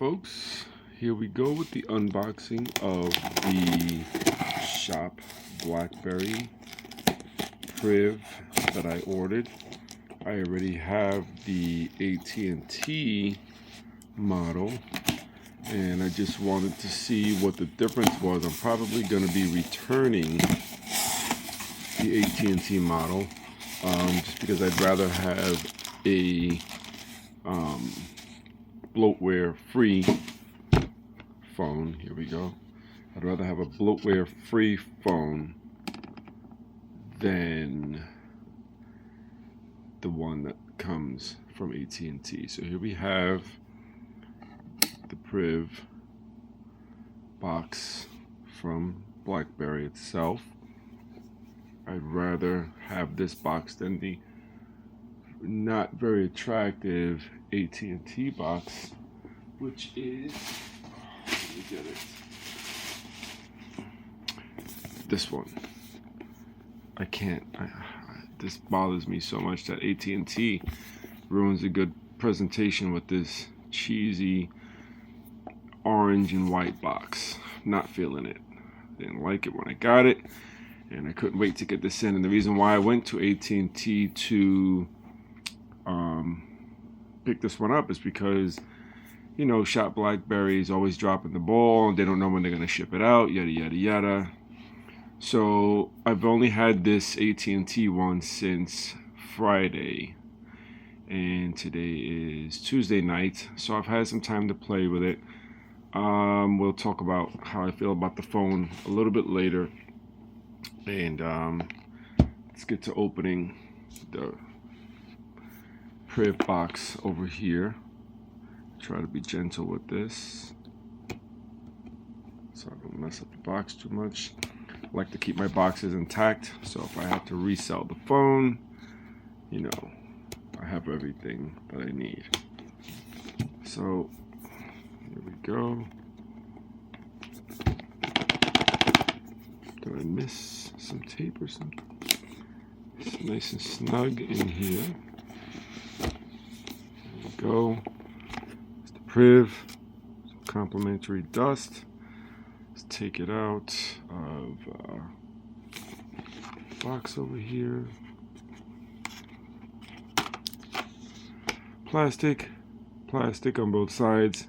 folks, here we go with the unboxing of the Shop BlackBerry priv that I ordered. I already have the AT&T model, and I just wanted to see what the difference was. I'm probably going to be returning the AT&T model just because I'd rather have a bloatware free phone. Here we go. I'd rather have a bloatware free phone than the one that comes from AT&T. So here we have the priv box from BlackBerry itself. I'd rather have this box than the not very attractive AT&T box, which is, let me get it, this one. I can't, this bothers me so much that AT&T ruins a good presentation with this cheesy orange and white box. Not feeling it. Didn't like it when I got it, and I couldn't wait to get this in. And the reason why I went to AT&T to pick this one up is because, you know, Shop BlackBerry is always dropping the ball. They don't know when they're going to ship it out, yada yada yada. So I've only had this AT&T one since Friday, and today is Tuesday night, so I've had some time to play with it. We'll talk about how I feel about the phone a little bit later, and let's get to opening the priv box over here. Try to be gentle with this so I don't mess up the box too much. I like to keep my boxes intact, so if I have to resell the phone, you know, I have everything that I need. So here we go. Did I miss some tape or something? It's nice and snug in here. There we go. It's the priv. Some complimentary dust. Let's take it out of the box over here. Plastic on both sides.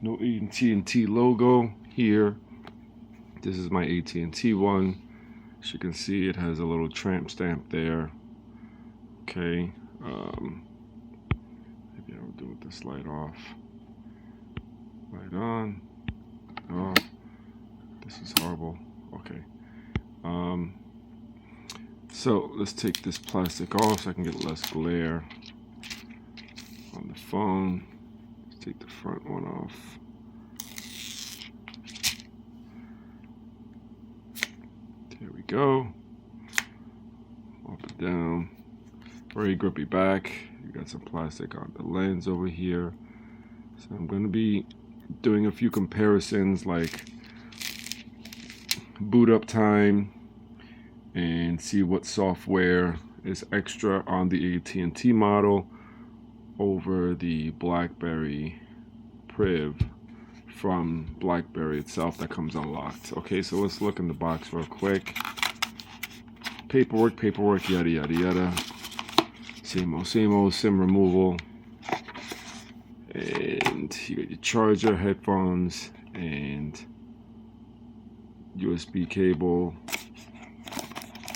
No AT&T logo here. This is my AT&T one. As you can see, it has a little tramp stamp there. Okay. Maybe I'll do it with this light off. Light on. Oh, this is horrible. Okay. So let's take this plastic off so I can get less glare on the phone. Let's take the front one off. There we go. Up and down. Very grippy back. You got some plastic on the lens over here. So I'm going to be doing a few comparisons, like boot up time, and see what software is extra on the AT&T model over the BlackBerry priv from BlackBerry itself that comes unlocked. Okay, so let's look in the box real quick. Paperwork, yada yada yada. Same old, SIM removal. And you got your charger, headphones, and USB cable.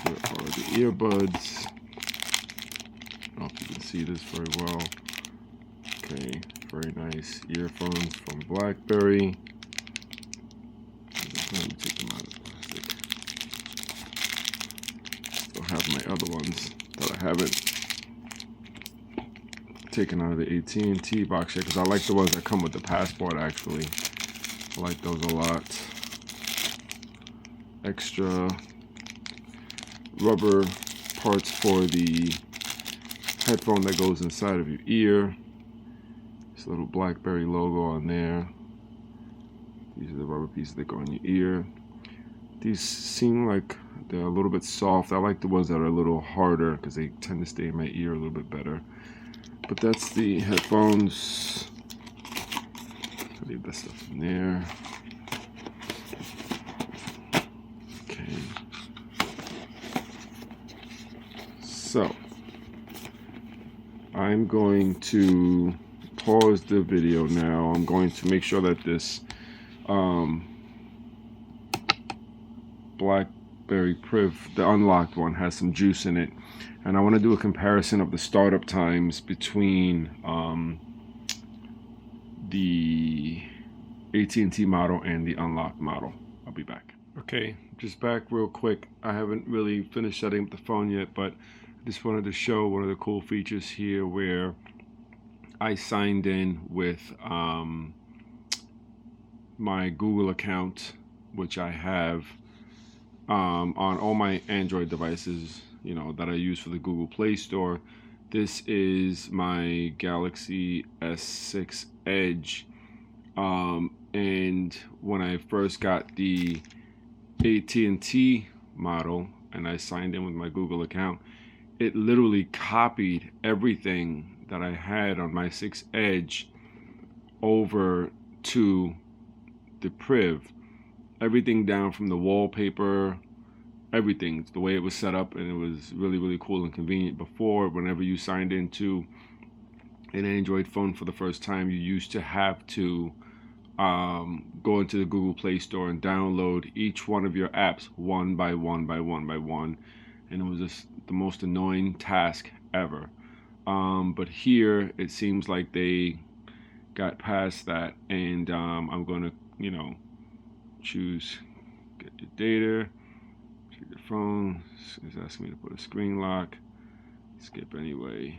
Here are the earbuds. I don't know if you can see this very well. Okay, very nice earphones from BlackBerry. Let me take them out of the plastic. Still have my other ones that I haven't taken out of the AT&T box yet, because I like the ones that come with the passport. Actually, I like those a lot. Extra rubber parts for the headphone that goes inside of your ear. This little BlackBerry logo on there. These are the rubber pieces that go in your ear. These seem like they're a little bit soft. I like the ones that are a little harder because they tend to stay in my ear a little bit better. But that's the headphones. Leave that stuff in there. Okay. So I'm going to pause the video now. I'm going to make sure that this BlackBerry priv, the unlocked one, has some juice in it, and I want to do a comparison of the startup times between the AT&T model and the unlocked model. I'll be back. Okay, just back real quick. I haven't really finished setting up the phone yet, but I just wanted to show one of the cool features here where I signed in with my Google account, which I have on all my Android devices, you know, that I use for the Google Play Store. This is my Galaxy S6 Edge, and when I first got the AT&T model and I signed in with my Google account, it literally copied everything that I had on my 6 Edge over to the priv. Everything down from the wallpaper, everything, the way it was set up, and it was really cool and convenient. Before, whenever you signed into an Android phone for the first time, you used to have to go into the Google Play Store and download each one of your apps one by one, and it was just the most annoying task ever. But here it seems like they got past that, and I'm going to, you know, choose get your data, check your phone. It's asking me to put a screen lock. Skip anyway.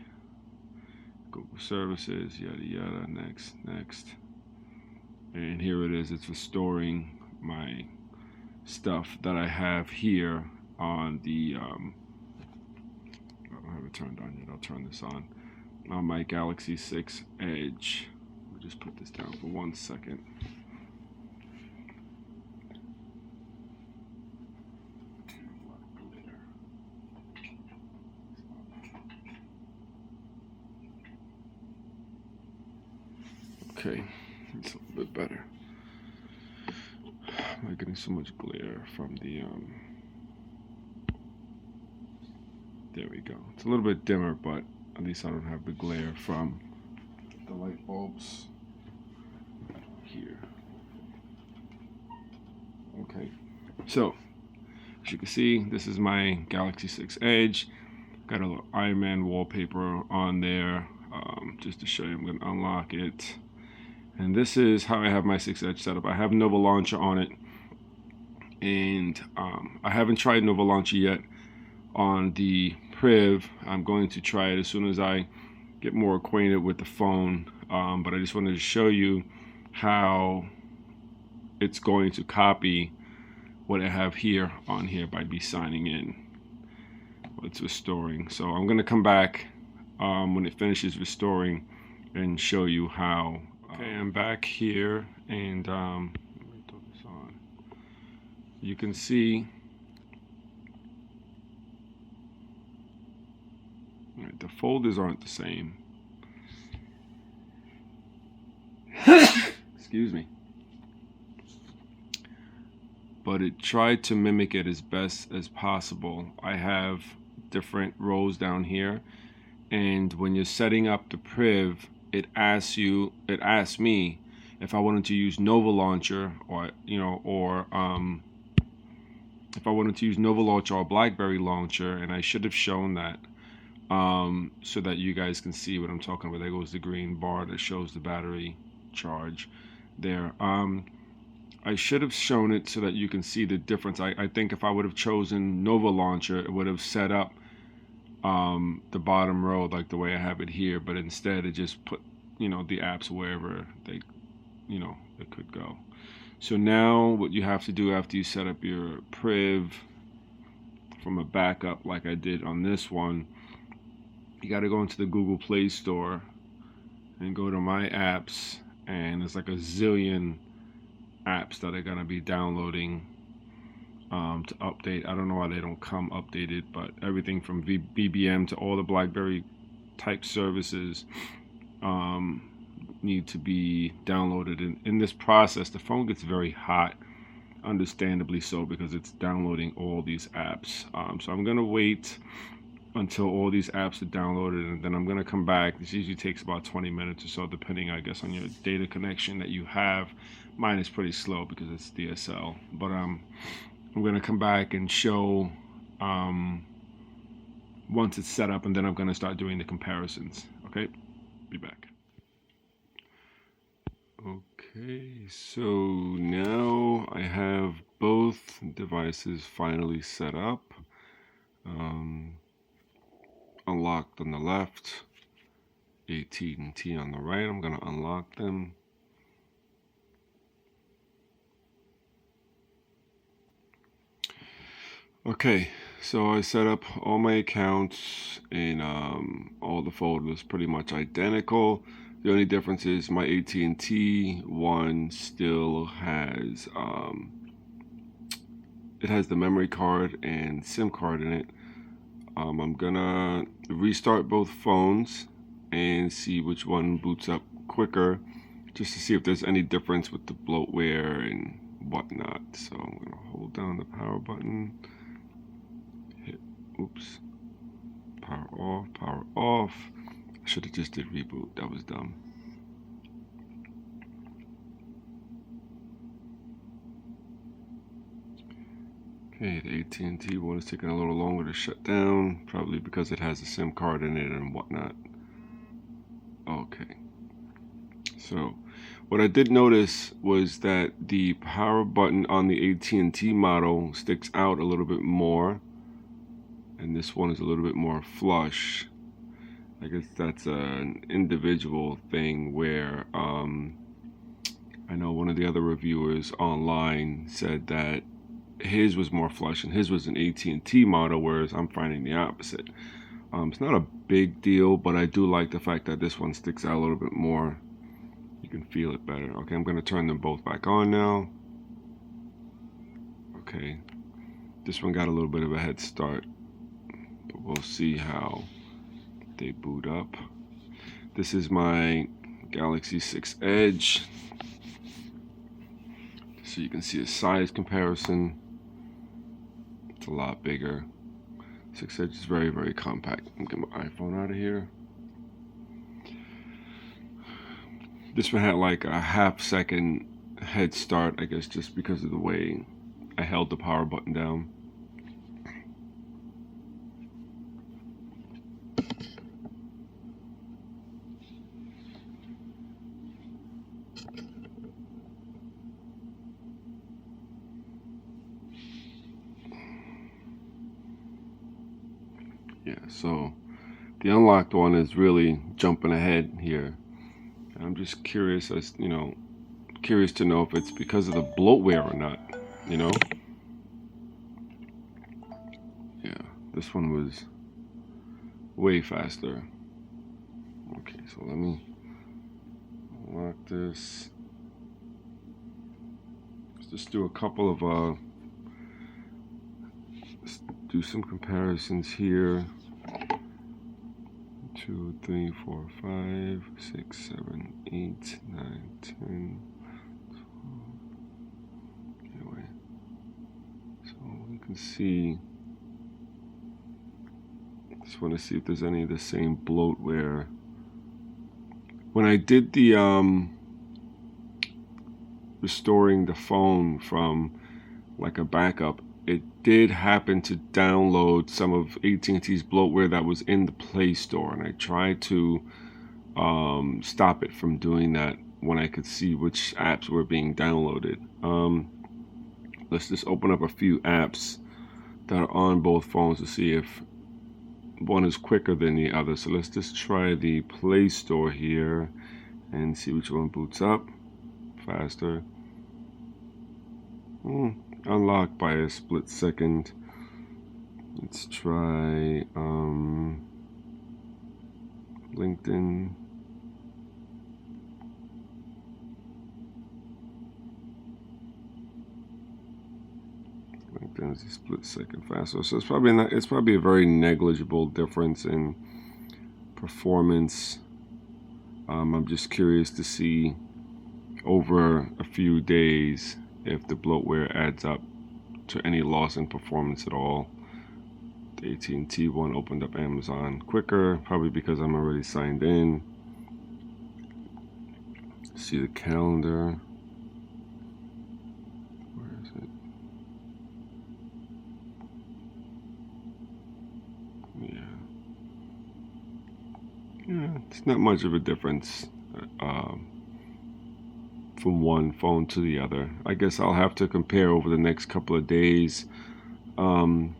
Google services, yada yada. Next. And here it is. It's restoring my stuff that I have here on the I don't have it turned on yet. I'll turn this on my Galaxy 6 Edge. We'll just put this down for 1 second. Okay, it's a little bit better. I'm not getting so much glare from the there we go. It's a little bit dimmer, but at least I don't have the glare from the light bulbs here. Okay, so as you can see, this is my Galaxy 6 Edge. Got a little Iron Man wallpaper on there, just to show you. I'm going to unlock it. And this is how I have my 6 Edge set up. I have Nova Launcher on it, and I haven't tried Nova Launcher yet on the priv. I'm going to try it as soon as I get more acquainted with the phone, but I just wanted to show you how it's going to copy what I have here on here by me signing in. It's restoring. So I'm going to come back when it finishes restoring and show you how. Okay, I'm back here, and let me throw this on. You can see the folders aren't the same. Excuse me. But it tried to mimic it as best as possible. I have different rows down here, and when you're setting up the priv, it asks me if I wanted to use Nova Launcher, or if I wanted to use Nova Launcher or BlackBerry Launcher, and I should have shown that so that you guys can see what I'm talking about. There goes the green bar that shows the battery charge there. I should have shown it so that you can see the difference. I think if I would have chosen Nova Launcher, it would have set up the bottom row like the way I have it here, but instead it just put, you know, the apps wherever they, you know, it could go. So now what you have to do after you set up your priv from a backup like I did on this one, you got to go into the Google Play Store and go to My Apps, and there's like a zillion apps that are going to be downloading to update. I don't know why they don't come updated, but everything from BBM to all the BlackBerry type services, need to be downloaded. In this process, the phone gets very hot, understandably so, because it's downloading all these apps. So I'm going to wait until all these apps are downloaded, and then I'm going to come back. This usually takes about 20 minutes or so, depending, I guess, on your data connection that you have. Mine is pretty slow because it's DSL, but I'm going to come back and show once it's set up, and then I'm going to start doing the comparisons. Okay, be back. Okay, so now I have both devices finally set up. Unlocked on the left, AT&T on the right. I'm going to unlock them. Okay, so I set up all my accounts, and all the folders pretty much identical. The only difference is my AT&T one still has it has the memory card and SIM card in it. I'm gonna restart both phones and see which one boots up quicker, just to see if there's any difference with the bloatware and whatnot. So I'm gonna hold down the power button, hit, oops, power off, power off. I should have just did reboot, that was dumb. Okay, the AT&T one is taking a little longer to shut down, probably because it has a SIM card in it and whatnot. Okay, so what I did notice was that the power button on the AT&T model sticks out a little bit more, and this one is a little bit more flush. I guess that's an individual thing where I know one of the other reviewers online said that his was more flush and his was an AT&T model, whereas I'm finding the opposite. It's not a big deal, but I do like the fact that this one sticks out a little bit more. You can feel it better. Okay, I'm going to turn them both back on now. Okay, this one got a little bit of a head start, but we'll see how they boot up. This is my Galaxy 6 Edge, so you can see a size comparison. It's a lot bigger. 6 Edge is very, very compact. Let me get my iPhone out of here. This one had like a half-second head start, I guess, just because of the way I held the power button down. Yeah, so the unlocked one is really jumping ahead here. I'm just curious, curious to know if it's because of the bloatware or not, Yeah, this one was way faster. Okay, so let me unlock this. Let's just do a couple of, let's do some comparisons here. 2, 3, 4, 5, 6, 7, 8, 9, 10, 12. Anyway, so you can see. Just want to see if there's any of the same bloatware. When I did the restoring the phone from like a backup, it did happen to download some of AT&T's bloatware that was in the Play Store, and I tried to stop it from doing that when I could see which apps were being downloaded. Let's just open up a few apps that are on both phones to see if one is quicker than the other. So let's just try the Play Store here and see which one boots up faster. Unlocked by a split second. Let's try LinkedIn. LinkedIn is a split second faster, so it's probably not. It's probably a very negligible difference in performance I'm just curious to see over a few days if the bloatware adds up to any loss in performance at all. The AT&T one opened up Amazon quicker, probably because I'm already signed in. See the calendar. Where is it? Yeah, it's not much of a difference from one phone to the other. I guess I'll have to compare over the next couple of days, to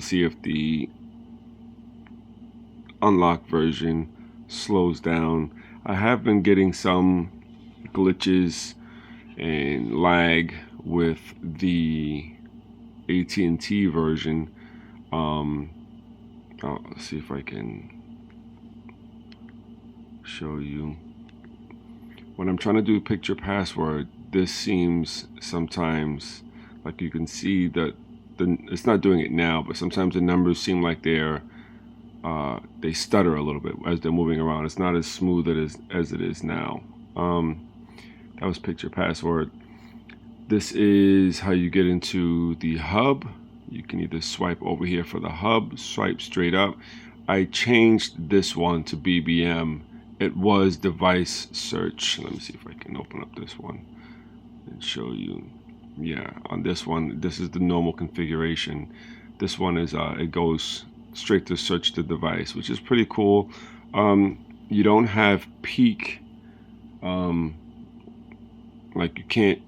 see if the unlocked version slows down. I have been getting some glitches and lag with the AT&T version. I'll see if I can show you. When I'm trying to do picture password, this seems sometimes like you can see that it's not doing it now, but sometimes the numbers seem like they stutter a little bit as they're moving around. It's not as smooth as it is now. That was picture password. This is how you get into the hub. You can either swipe over here for the hub, swipe straight up. I changed this one to BBM. It was device search. Let me see if I can open up this one and show you. Yeah, on this one, this is the normal configuration. This one is it goes straight to search the device, which is pretty cool. You don't have peak, like you can't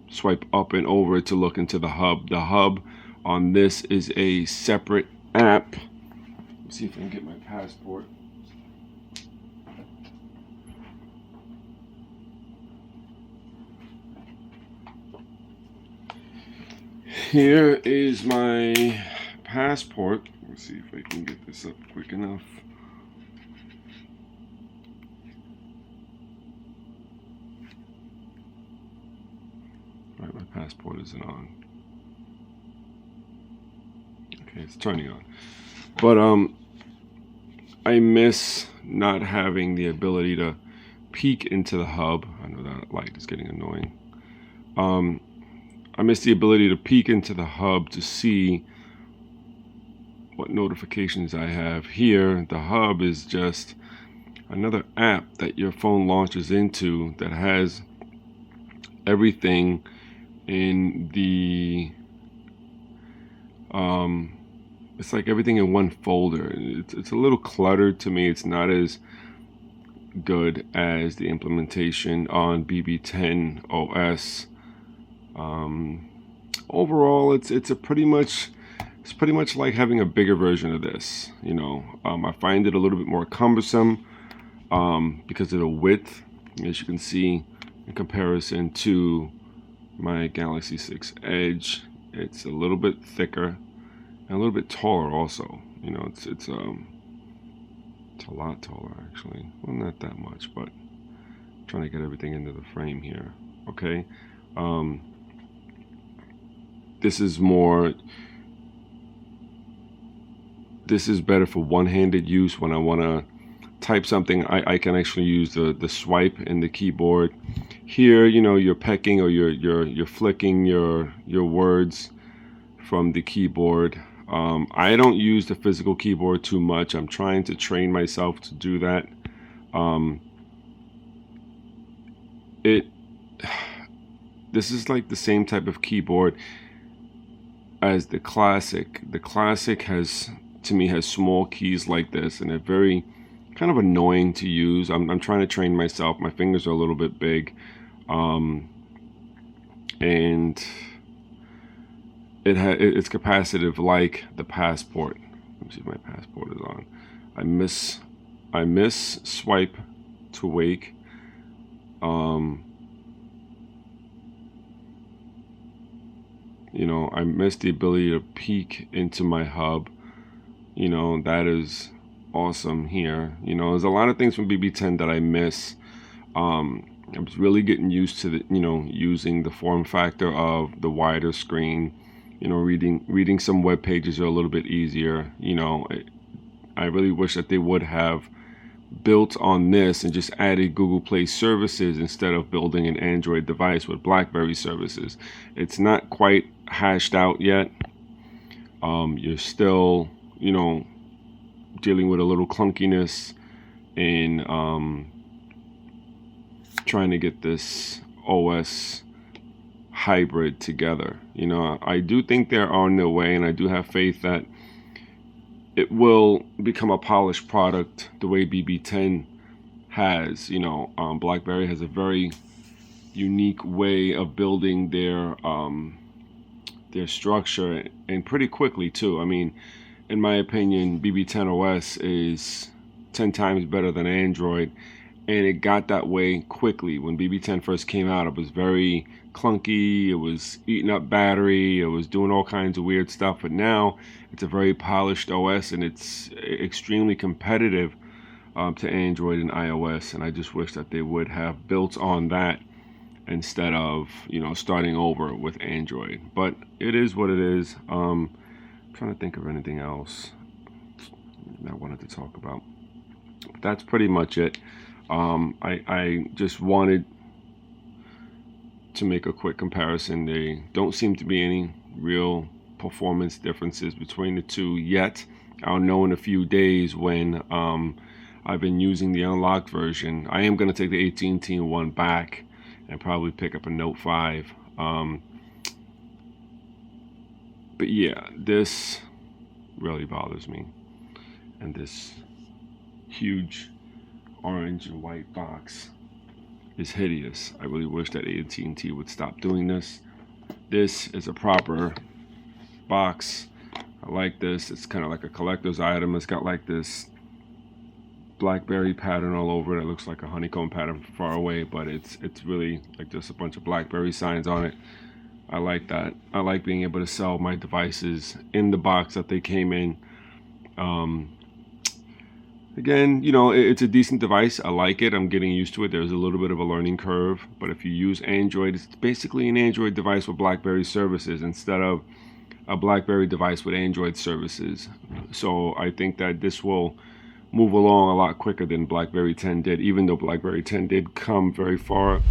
swipe up and over to look into the hub. The hub on this is a separate app. Let's see if I can get my passport. Here is my passport. Let's see if I can get this up quick enough. All right, my passport isn't on. Okay, it's turning on. But I miss not having the ability to peek into the hub. I know that light is getting annoying. I miss the ability to peek into the hub to see what notifications I have. Here, the hub is just another app that your phone launches into that has everything in the it's like everything in one folder. It's a little cluttered to me. It's not as good as the implementation on BB10 OS. Overall, it's pretty much like having a bigger version of this. I find it a little bit more cumbersome because of the width, as you can see, in comparison to my Galaxy 6 Edge. It's a little bit thicker and a little bit taller also. It's a lot taller actually. Well, not that much, but I'm trying to get everything into the frame here. Okay. This is better for one-handed use. When I want to type something, I can actually use the swipe in the keyboard. Here, you're pecking or you're flicking your words from the keyboard. I don't use the physical keyboard too much. I'm trying to train myself to do that. This is like the same type of keyboard as the Classic. The Classic has small keys like this, and they're very kind of annoying to use. I'm trying to train myself. My fingers are a little bit big, and it's capacitive like the Passport. Let me see if my Passport is on. I miss swipe to wake. I miss the ability to peek into my hub. That is awesome here. There's a lot of things from BB10 that I miss. I was really getting used to using the form factor of the wider screen. Reading some web pages are a little bit easier. I really wish that they would have built on this and just added Google Play services instead of building an Android device with BlackBerry services. It's not quite hashed out yet. You're still, dealing with a little clunkiness in trying to get this OS hybrid together. I do think they're on their way, and I do have faith that it will become a polished product the way BB10 has. BlackBerry has a very unique way of building their structure, and pretty quickly too. I mean, in my opinion, BB10 OS is 10 times better than Android, and it got that way quickly. When BB10 first came out, it was very clunky, it was eating up battery, it was doing all kinds of weird stuff, but now it's a very polished OS, and it's extremely competitive to Android and iOS, and I just wish that they would have built on that instead of starting over with Android. But it is what it is. I'm trying to think of anything else I wanted to talk about, but that's pretty much it. I just wanted to make a quick comparison. There don't seem to be any real performance differences between the two yet. I'll know in a few days when I've been using the unlocked version. I am going to take the AT&T one back and probably pick up a Note 5. But yeah, this really bothers me. And this huge orange and white box is hideous. I really wish that AT&T would stop doing this. This is a proper box. I like this. It's kind of like a collector's item. It's got like this BlackBerry pattern all over it. It looks like a honeycomb pattern from far away, but it's really like just a bunch of BlackBerry signs on it. I like that. I like being able to sell my devices in the box that they came in. Again, it's a decent device. I like it. I'm getting used to it. There's a little bit of a learning curve, but if you use Android, it's basically an Android device with BlackBerry services instead of a BlackBerry device with Android services. So I think that this will move along a lot quicker than BlackBerry 10 did, even though BlackBerry 10 did come very far